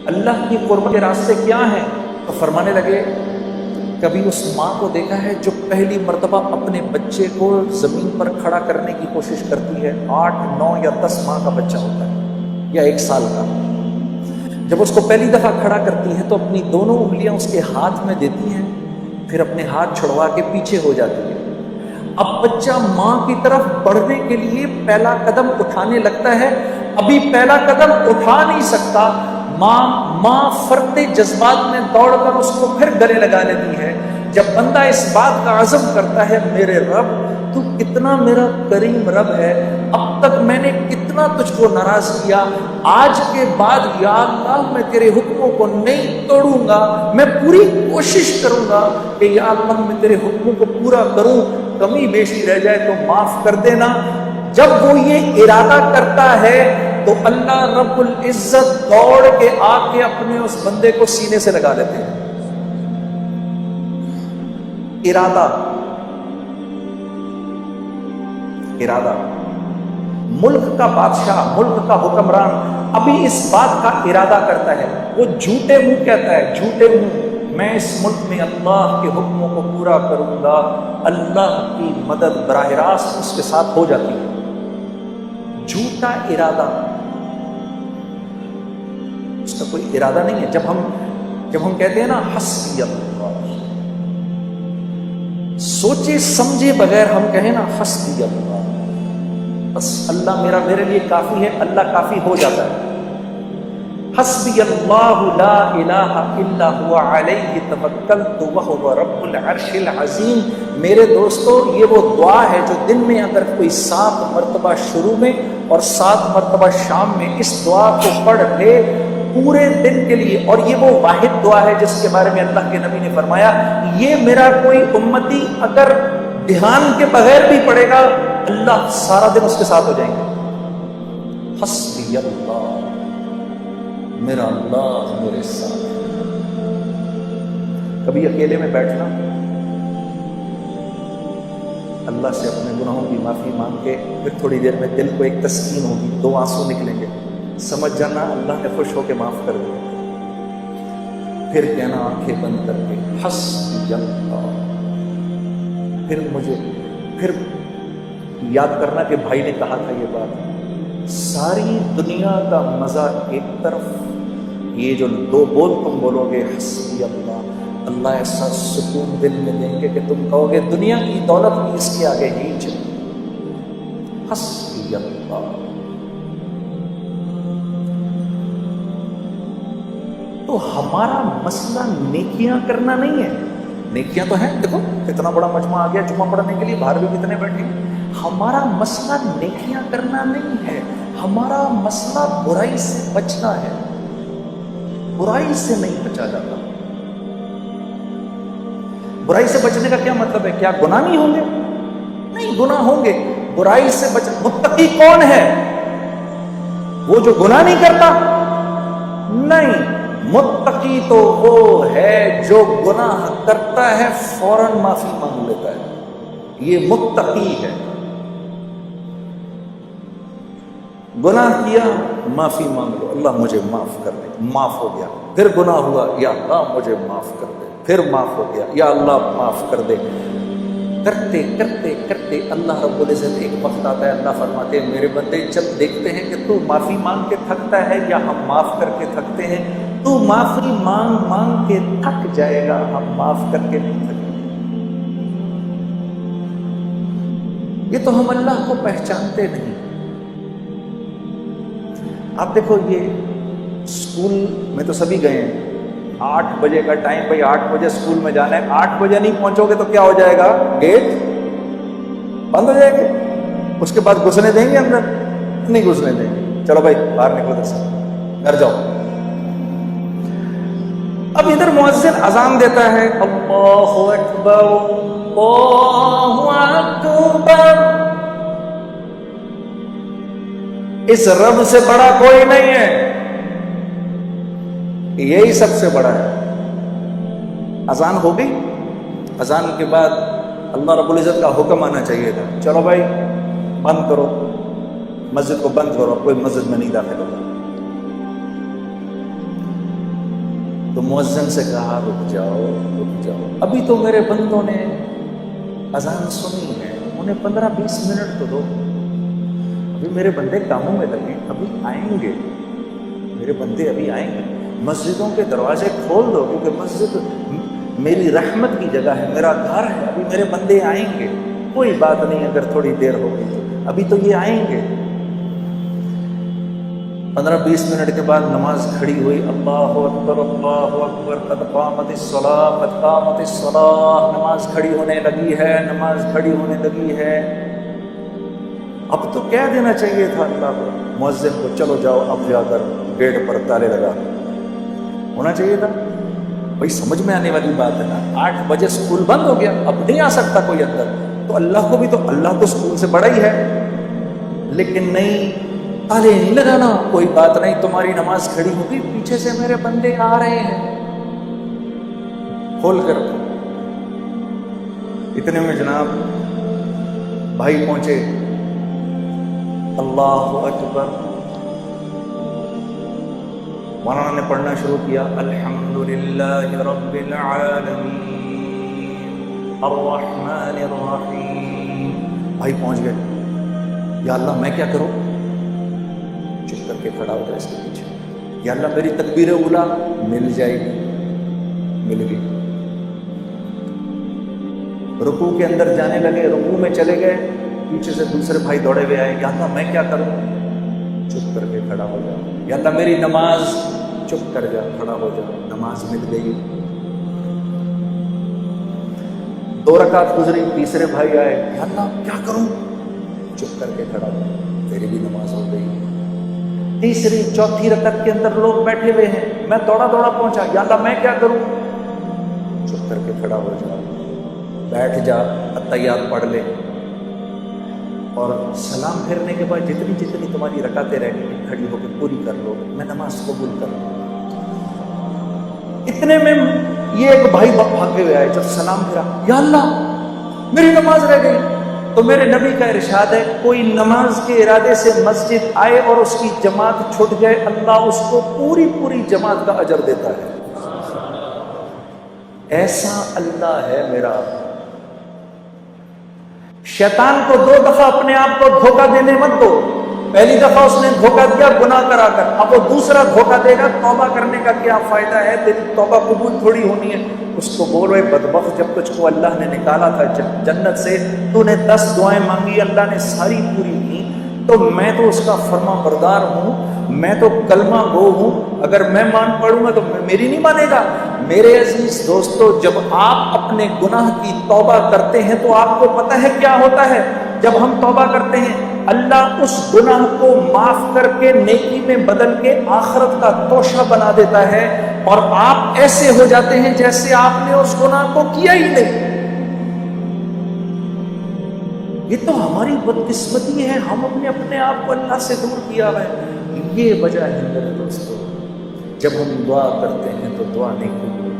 اللہ کی قربت کے راستے کیا ہیں؟ تو فرمانے لگے کبھی اس ماں کو دیکھا ہے جو پہلی مرتبہ اپنے بچے کو زمین پر کھڑا کرنے کی کوشش کرتی ہے؟ 8 9 یا 10 ماہ کا بچہ ہوتا ہے یا 1 سال کا، جب اس کو پہلی دفعہ کھڑا کرتی ہے تو اپنی دونوں انگلیاں اس کے ہاتھ میں دیتی ہیں، پھر اپنے ہاتھ چھڑوا کے پیچھے ہو جاتی ہے۔ اب بچہ ماں کی طرف بڑھنے کے لیے پہلا قدم اٹھانے لگتا ہے، ابھی پہلا قدم اٹھا نہیں سکتا، ماں فرتے جذبات میں دوڑ کر اس کو پھر گلے لگا لیتی ہے۔ جب بندہ اس بات کا عزم کرتا ہے میرے رب تو کتنا میرا کریم رب ہے، اب تک میں نے کتنا تجھ کو ناراض کیا، آج کے بعد یا اللہ میں تیرے حکموں کو نہیں توڑوں گا، میں پوری کوشش کروں گا کہ یا اللہ میں تیرے حکموں کو پورا کروں، کمی بیشی رہ جائے تو معاف کر دینا۔ جب وہ یہ ارادہ کرتا ہے تو اللہ رب العزت دوڑ کے آ کے اپنے اس بندے کو سینے سے لگا لیتے ہیں۔ ارادہ ملک کا بادشاہ، ملک کا حکمران ابھی اس بات کا ارادہ کرتا ہے، وہ جھوٹے منہ کہتا ہے، جھوٹے منہ میں اس ملک میں اللہ کے حکموں کو پورا کروں گا، اللہ کی مدد براہ راست اس کے ساتھ ہو جاتی ہے۔ جھوٹا ارادہ، اس کا کوئی ارادہ نہیں ہے۔ جب ہم کہتے ہیں نا حسبی اللہ، سوچے سمجھے بغیر ہم کہیں نا حسبی اللہ، بس اللہ میرے لیے کافی ہے، اللہ کافی ہو جاتا ہے۔ حسبی اللہ لا الہ الا هو علیہ توکلت وہو رب العرش العظیم۔ میرے دوستو یہ وہ دعا ہے جو دن میں اگر کوئی 7 مرتبہ شروع میں اور 7 مرتبہ شام میں اس دعا کو پڑھ لے پورے دن کے لیے، اور یہ وہ واحد دعا ہے جس کے بارے میں اللہ کے نبی نے فرمایا یہ میرا کوئی امتی اگر دھیان کے بغیر بھی پڑھے گا اللہ سارا دن اس کے ساتھ ہو جائیں گے۔ حسبی اللہ، میرا اللہ میرے ساتھ۔ کبھی اکیلے میں بیٹھنا، اللہ سے اپنے گناہوں کی معافی مانگ کے پھر تھوڑی دیر میں دل کو ایک تسکین ہوگی، 2 آنسو نکلیں گے، سمجھ جانا اللہ نے خوش ہو کے معاف کر دیا۔ پھر کہنا آنکھیں بند کر کے حسبی اللہ، پھر یاد کرنا کہ بھائی نے کہا تھا یہ بات، ساری دنیا کا مزہ ایک طرف، یہ جو 2 بول تم بولو گے حسبی اللہ، اللہ ایسا سکون دل میں دیں گے کہ تم کہو گے دنیا کی دولت بھی اس کے آگے ہیچ ہے۔ حسبی اللہ۔ تو ہمارا مسئلہ نیکیاں کرنا نہیں ہے، نیکیاں تو ہیں، دیکھو کتنا بڑا مجمع آ گیا جمعہ پڑھنے کے لیے، باہر بھی کتنے بیٹھے ہیں۔ ہمارا مسئلہ نیکیاں کرنا نہیں ہے، ہمارا مسئلہ برائی سے بچنا ہے۔ برائی سے نہیں بچا جاتا۔ برائی سے بچنے کا کیا مطلب ہے؟ کیا گناہ نہیں ہوں گے؟ نہیں، گناہ ہوں گے، برائی سے بچ۔ متقی کون ہے؟ وہ جو گناہ نہیں کرتا؟ نہیں، متقی تو وہ ہے جو گناہ کرتا ہے فوراً معافی مانگ لیتا ہے، یہ متقی ہے۔ گناہ کیا معافی مانگ لو، اللہ مجھے معاف کر دے، معاف ہو گیا۔ پھر گناہ ہوا، یا اللہ مجھے معاف کر دے، پھر معاف ہو گیا، یا اللہ معاف کر دے۔ کرتے کرتے کرتے اللہ رب العزت ایک وقت آتا ہے، اللہ فرماتے ہیں میرے بندے جب دیکھتے ہیں کہ تو معافی مانگ کے تھکتا ہے یا ہم معاف کر کے تھکتے ہیں، تو معافی مانگ مانگ کے تھک جائے گا، ہم معاف کر کے نہیں تھکیں گے۔ یہ تو ہم اللہ کو پہچانتے نہیں۔ آپ دیکھو یہ اسکول میں تو سبھی گئے ہیں، 8 بجے کا ٹائم، بھائی 8 بجے اسکول میں جانا ہے، 8 بجے نہیں پہنچو گے تو کیا ہو جائے گا؟ گیٹ بند ہو جائے گے، اس کے بعد گھسنے دیں گے اندر؟ نہیں گھسنے دیں گے، چلو بھائی باہر نکلو، دس گھر جاؤ۔ اب ادھر مؤذن اذان دیتا ہے، اللہ اکبر اللہ اکبر، اس رب سے بڑا کوئی نہیں ہے، یہی سب سے بڑا ہے۔ اذان ہو گئی، اذان کے بعد اللہ رب العزت کا حکم آنا چاہیے تھا، چلو بھائی بند کرو، مسجد کو بند کرو، کوئی مسجد میں نہیں داخل ہوگا۔ تو مؤذن سے کہا رک جاؤ رک جاؤ، ابھی تو میرے بندوں نے اذان سنی ہے، انہیں 15-20 منٹ تو دو، ابھی میرے بندے کاموں میں لگے، ابھی آئیں گے، میرے بندے ابھی آئیں گے، مسجدوں کے دروازے کھول دو کیونکہ مسجد میری رحمت کی جگہ ہے، میرا گھر ہے، ابھی میرے بندے آئیں گے، کوئی بات نہیں اگر تھوڑی دیر ہو گئی تو ابھی تو یہ آئیں گے۔ 15-20 منٹ کے بعد نماز کھڑی ہوئی، اللہ اکبر قد قامت الصلاۃ قد قامت الصلاۃ، نماز کھڑی ہونے لگی ہے، نماز کھڑی ہونے لگی ہے۔ اب تو کہہ دینا چاہیے تھا اللہ کو، مؤذن کو، چلو جاؤ اب جا کر گیٹ پر تالے لگا، ہونا چاہیے تھا۔ بھائی سمجھ میں آنے والی بات ہے نا، 8 بجے اسکول بند ہو گیا، اب نہیں آ سکتا کوئی اندر، تو اللہ کو بھی تو، اللہ تو اسکول سے بڑا ہی ہے، لیکن نہیں، تالے نہیں لگانا، کوئی بات نہیں، تمہاری نماز کھڑی ہوگی، پیچھے سے میرے بندے آ رہے ہیں، کھول کر۔ اتنے میں جناب بھائی پہنچے، اللہ اکبر، مولانا نے پڑھنا شروع کیا، الحمدللہ رب العالمین الرحمن الرحیم۔ بھائی پہنچ گئے، یا اللہ میں کیا کروں؟ چپ کر کے کھڑا ہو جائے اس کے پیچھے، یا اللہ میری تکبیر اولیٰ مل جائے گی، مل گئی۔ رکوع کے اندر جانے لگے، رکوع میں چلے گئے، پیچھے سے دوسرے بھائی دوڑے ہوئے آئے، یا اللہ میں کیا کروں؟ چپ کر کے کھڑا ہو جا، یا اللہ میری نماز، چپ کر جا، کھڑا ہو جا، نماز مل گئی۔ 2 رکعت گزری، تیسرے بھائی آئے، یا اللہ کیا کروں؟ چپ کر کے کھڑا ہو، تیری بھی نماز ہو گئی۔ تیسری چوتھی رکعت کے اندر لوگ بیٹھے ہوئے ہیں، میں دوڑا پہنچا، یا اللہ میں کیا کروں؟ چپ کر کے کھڑا ہو جا، بیٹھ جا، اتحیات پڑھ لے، اور سلام پھیرنے کے بعد جتنی تمہاری رکعتیں رہ گئی کھڑی ہو کے پوری کر لو، میں نماز قبول کر لوں۔ اتنے میں یہ ایک بھائی بھاگے ہوئے آئے، جب سلام پھیرا، یا اللہ میری نماز رہ گئی۔ تو میرے نبی کا ارشاد ہے، کوئی نماز کے ارادے سے مسجد آئے اور اس کی جماعت چھوٹ جائے، اللہ اس کو پوری جماعت کا اجر دیتا ہے۔ ایسا اللہ ہے میرا۔ شیطان کو 2 دفعہ اپنے آپ کو دھوکہ دینے مت دو، پہلی دفعہ اس نے دھوکہ دیا گناہ کرا کر، اب وہ دوسرا دھوکہ دے گا، توبہ کرنے کا کیا فائدہ ہے، تیری توبہ قبول تھوڑی ہونی ہے۔ اس کو بولو، بدبخت، جب تجھ کو اللہ نے نکالا تھا جنت سے، تو نے 10 دعائیں مانگی، اللہ نے ساری پوری کی، تو میں تو اس کا فرما بردار ہوں، میں تو کلمہ گو ہوں، اگر میں مان پڑوں گا تو میری نہیں مانے گا۔ میرے عزیز دوستو، جب آپ اپنے گناہ کی توبہ کرتے ہیں تو آپ کو پتہ ہے کیا ہوتا ہے؟ جب ہم توبہ کرتے ہیں، اللہ اس گناہ کو معاف کر کے نیکی میں بدل کے آخرت کا توشہ بنا دیتا ہے، اور آپ ایسے ہو جاتے ہیں جیسے آپ نے اس گناہ کو کیا ہی نہیں۔ یہ تو ہماری بدقسمتی ہے، ہم اپنے آپ کو اللہ سے دور کیا ہے۔ یہ وجہ ہے میرے دوستو، جب ہم دعا کرتے ہیں تو دعا نہیں قبول